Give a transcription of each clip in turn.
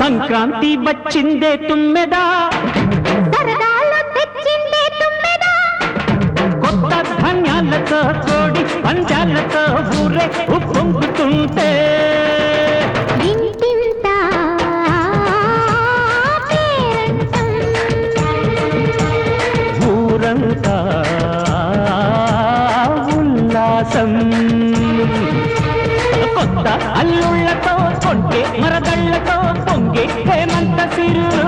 సంక్రాంతి వచ్చిందే తుమ్మెదా, సరదాలు తెచ్చిందే తుమ్మెదా, కొత్త ధాన్యాలతో కోడి పంచాలతో ఊరే ఉప్పొంగుతుంటే ఇంటింత పేరంటం, ఊరంతా ఉల్లాసం. కొత్త అల్లుళ్ళతో కొంటే మరదళ్ళతో పొంగే హేమంత సిరులు.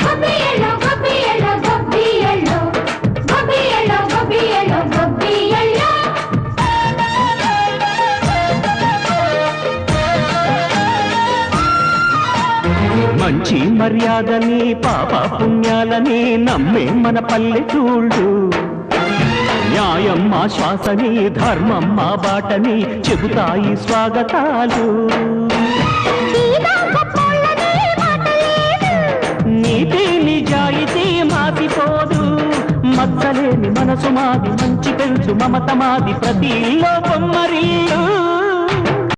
గొబ్బియలో గొబ్బియలో గొబ్బియలో గొబ్బియలో గొబ్బియలో గొబ్బియలో, మంచి మర్యాదని పాప పుణ్యాలని నమ్మే మన పల్లెటూళ్ళు. న్యాయం మా శ్వాసని ధర్మం మా బాటని చెబుతాయి స్వాగతాలు. సీదా గొప్పోళ్ళని మాటలేదు, నీతి నిజాయితీ మాసిపోదు. మచ్చలేని మనసు మాది, మంచి పెంచు మమత మాది, ప్రతి ఇల్లో బొమ్మరిల్లు.